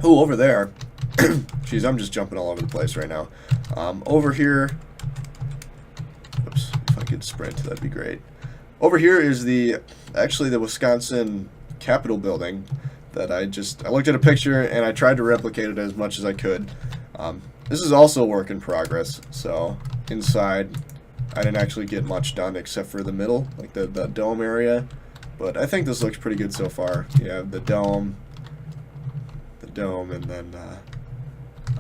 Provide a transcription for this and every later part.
Oh, over there. Jeez, I'm just jumping all over the place right now. Over here. Oops, if I could sprint, that'd be great. Over here is actually the Wisconsin Capitol building that I looked at a picture and I tried to replicate it as much as I could. This is also a work in progress, so inside I didn't actually get much done except for the middle, like the dome area, but I think this looks pretty good so far. You have the dome, and then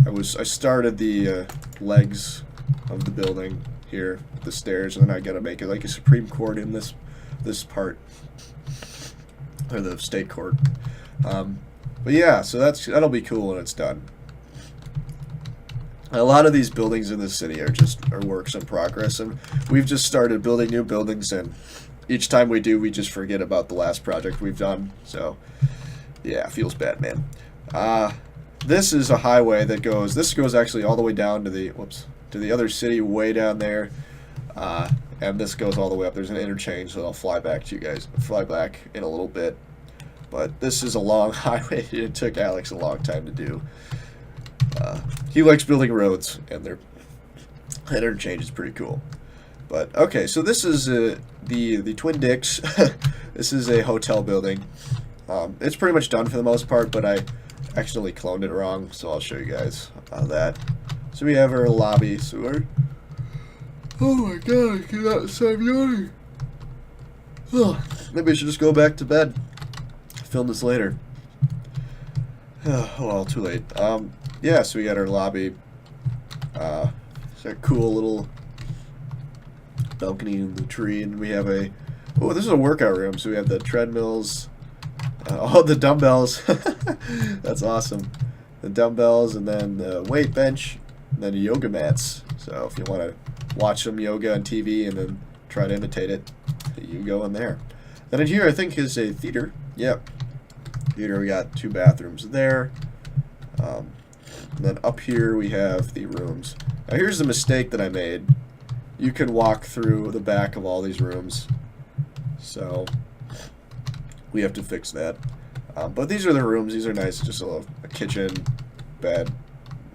I started the legs of the building here, the stairs, and then I gotta make it like a Supreme Court in this part, or the state court. But yeah, so that'll be cool when it's done. A lot of these buildings in the city are works in progress, and we've just started building new buildings, and each time we do, we just forget about the last project we've done. So yeah, feels bad, man. This is a highway that goes. This goes actually all the way down to the other city way down there, and this goes all the way up. There's an interchange that I'll fly back in a little bit. But this is a long highway. It took Alex a long time to do. He likes building roads, and their interchange is pretty cool. But okay, so this is the Twin Dicks. This is a hotel building. It's pretty much done for the most part, but I accidentally cloned it wrong, so I'll show you guys that. So we have our lobby. Oh my god, I cannot stop yawning. Oh, maybe I should just go back to bed. Film this later. Oh, well, too late. Yeah, so we got our lobby. It's a cool little balcony in the tree, and we have oh, this is a workout room, so we have the treadmills, the dumbbells. That's awesome. The dumbbells, and then the weight bench, and then the yoga mats. So if you want to watch some yoga on TV and then try to imitate it, you go in there. Then in here, I think, is a theater. Yep. Theater, we got 2 bathrooms there. And then up here we have the rooms. Now here's the mistake that I made. You can walk through the back of all these rooms. So we have to fix that. But these are the rooms. These are nice. Just a kitchen, bed,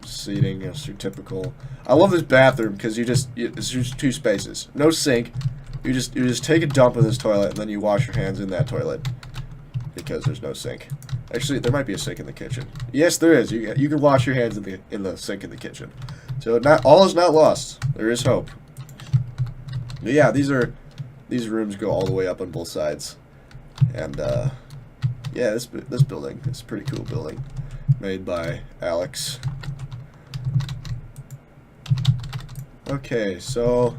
seating, your typical. I love this bathroom because it's just 2 spaces. No sink. You just take a dump in this toilet and then you wash your hands in that toilet. Because there's no sink. Actually, there might be a sink in the kitchen. Yes, there is. You can wash your hands in the sink in the kitchen. So not all is not lost. There is hope. But yeah, these rooms go all the way up on both sides. And yeah, this building is a pretty cool building, made by Alex. Okay, so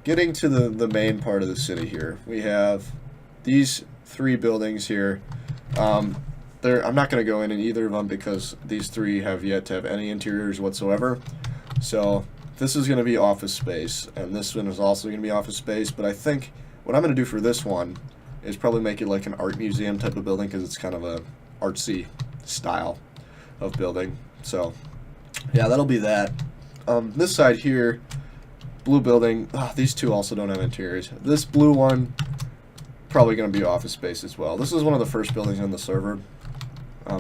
getting to the main part of the city here, we have these 3 buildings here. I'm not going to go in either of them because these 3 have yet to have any interiors whatsoever. So this is going to be office space, and this one is also going to be office space. But I think what I'm going to do for this one is probably make it like an art museum type of building because it's kind of a artsy style of building. So yeah, that'll be that. This side here, blue building. These 2 also don't have interiors. This blue one, probably going to be office space as well. This is one of the first buildings on the server.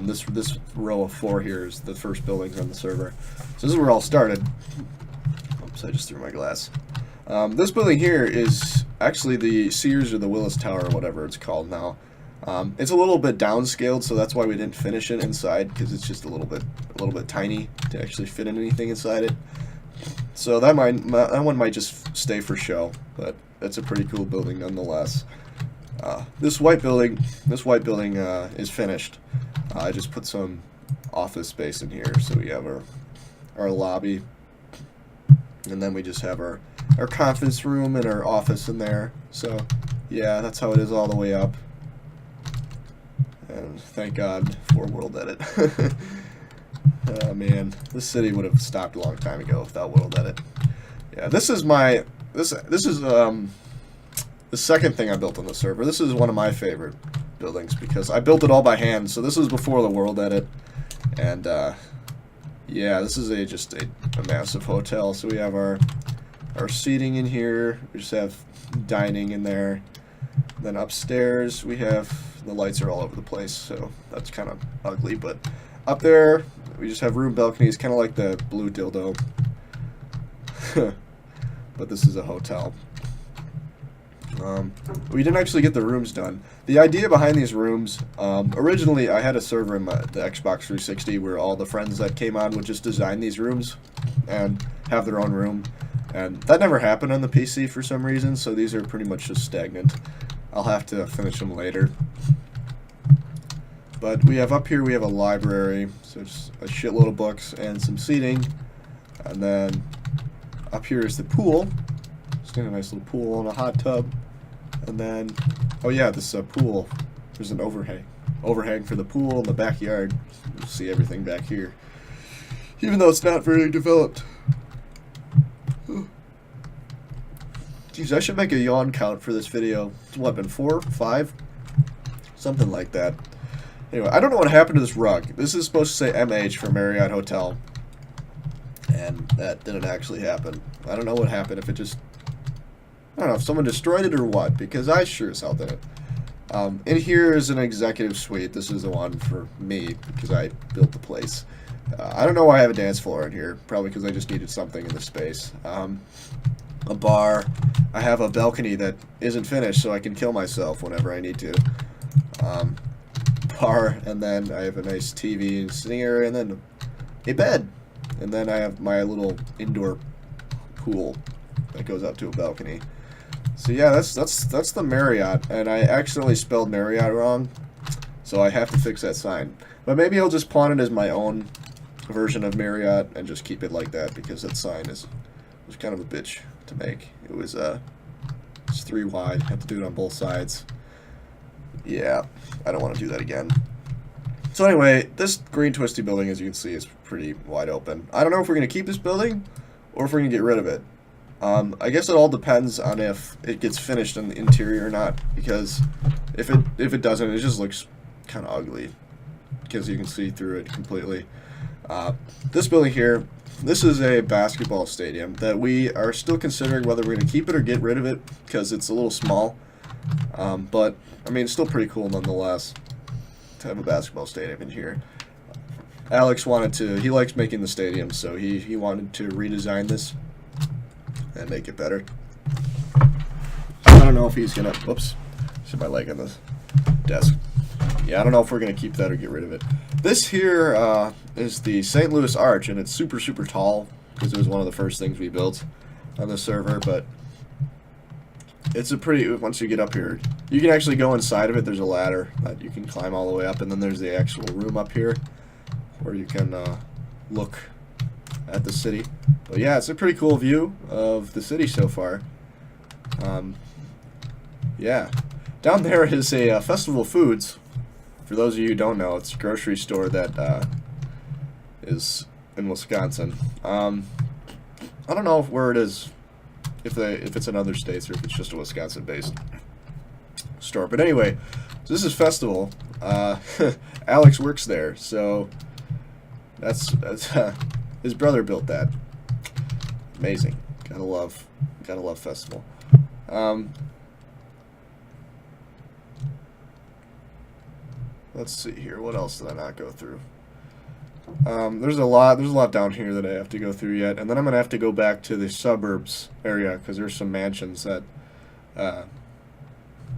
This row of 4 here is the first buildings on the server. So this is where it all started. Oops, I just threw my glass. This building here is actually the Sears or the Willis Tower or whatever it's called now. It's a little bit downscaled, so that's why we didn't finish it inside, because it's just a little bit tiny to actually fit in anything inside it. So that one might just stay for show, but it's a pretty cool building nonetheless. This white building is finished. I just put some office space in here, so we have our lobby, and then we just have our conference room and our office in there. So yeah, that's how it is all the way up. And thank God for World Edit. Oh man, this city would have stopped a long time ago without World Edit. Yeah, this is the second thing I built on the server. This is one of my favorite buildings because I built it all by hand. So this was before the World Edit, and yeah, this is just a massive hotel. So we have our seating in here. We just have dining in there. Then upstairs we have, the lights are all over the place, so that's kind of ugly, but Up there, we just have room balconies, kind of like the blue dildo. But this is a hotel. We didn't actually get the rooms done. The idea behind these rooms, originally I had a server in the Xbox 360 where all the friends that came on would just design these rooms and have their own room. And that never happened on the PC for some reason, so these are pretty much just stagnant. I'll have to finish them later. But we have up here, we have a library, so just a shitload of books and some seating. And then up here is the pool. Just got a nice little pool and a hot tub. And then, oh yeah, this pool, there's an overhang for the pool in the backyard. You'll see everything back here. Even though it's not very developed. Geez, I should make a yawn count for this video. It's what, been 4, 5? Something like that. Anyway, I don't know what happened to this rug. This is supposed to say MH for Marriott Hotel. And that didn't actually happen. I don't know what happened, if it just... I don't know if someone destroyed it or what, because I sure as hell didn't. In here is an executive suite. This is the one for me, because I built the place. I don't know why I have a dance floor in here. Probably because I just needed something in the space. A bar. I have a balcony that isn't finished, so I can kill myself whenever I need to. Bar, and then I have a nice TV and sitting area, and then a bed. And then I have my little indoor pool that goes out to a balcony. So yeah, that's the Marriott, and I accidentally spelled Marriott wrong, so I have to fix that sign. But maybe I'll just pawn it as my own version of Marriott and just keep it like that, because that sign was kind of a bitch to make. It was it's 3 wide. Have to do it on both sides. Yeah, I don't want to do that again. So anyway, this green twisty building, as you can see, is pretty wide open. I don't know if we're going to keep this building or if we're going to get rid of it. I guess it all depends on if it gets finished in the interior or not, because if it doesn't, it just looks kind of ugly, because you can see through it completely. This building here, this is a basketball stadium that we are still considering whether we're going to keep it or get rid of it, because it's a little small. But, I mean, it's still pretty cool nonetheless to have a basketball stadium in here. Alex wanted to, he likes making the stadium, so he wanted to redesign this and make it better. I don't know if he's gonna, whoops, set my leg on this desk. Yeah, I don't know if we're gonna keep that or get rid of it. This here is the St. Louis Arch, and it's super, super tall, because it was one of the first things we built on the server, but it's a pretty, once you get up here, you can actually go inside of it. There's a ladder that you can climb all the way up, and then there's the actual room up here where you can look at the city. But yeah, it's a pretty cool view of the city so far. Yeah. Down there is a Festival Foods. For those of you who don't know, it's a grocery store that is in Wisconsin. I don't know where it is, if it's in other states or if it's just a Wisconsin-based store. But anyway, so this is Festival. Alex works there, so that's his brother built that. Amazing. Gotta love Festival. Let's see here. What else did I not go through? There's a lot down here that I have to go through yet, and then I'm gonna have to go back to the suburbs area because there's some mansions that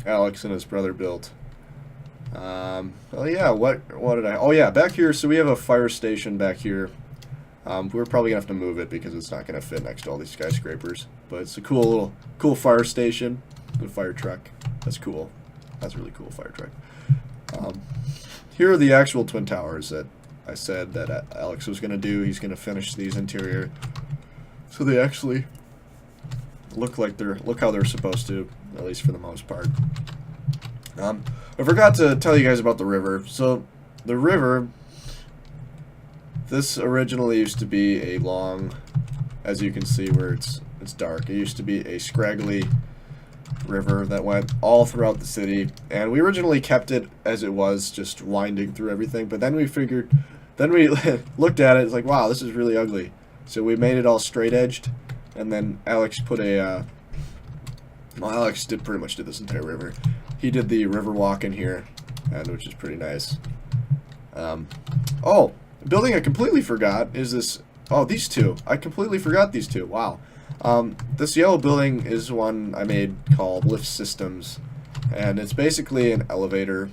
Alex and his brother built. Oh yeah, what did I? Oh yeah, back here. So we have a fire station back here. We're probably gonna have to move it because it's not gonna fit next to all these skyscrapers. But it's a cool fire station. The fire truck. That's cool. That's a really cool fire truck. Here are the actual twin towers that I said that Alex was gonna do. He's gonna finish these interior, so they actually look how they're supposed to, at least for the most part. I forgot to tell you guys about the river. So the river, this originally used to be a long, as you can see where it's dark, it used to be a scraggly river that went all throughout the city, and we originally kept it as it was, just winding through everything, but then we looked at it, it's like, wow, this is really ugly, so we made it all straight edged, and then Alex put a Alex pretty much did this entire river. He did the river walk in here, and which is pretty nice. Oh, a building I completely forgot is this. Oh, these two. I completely forgot these two. Wow. This yellow building is one I made called Lift Systems, and it's basically an elevator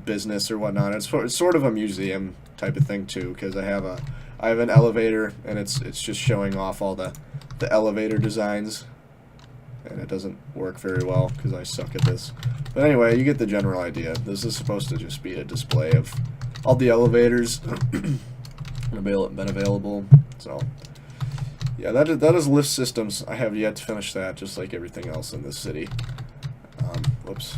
business or whatnot. It's sort of a museum type of thing too, because I have an elevator, and it's just showing off all the elevator designs, and it doesn't work very well because I suck at this. But anyway, you get the general idea. This is supposed to just be a display of all the elevators been available. So yeah, that is Lift Systems. I have yet to finish that, just like everything else in this city. Whoops.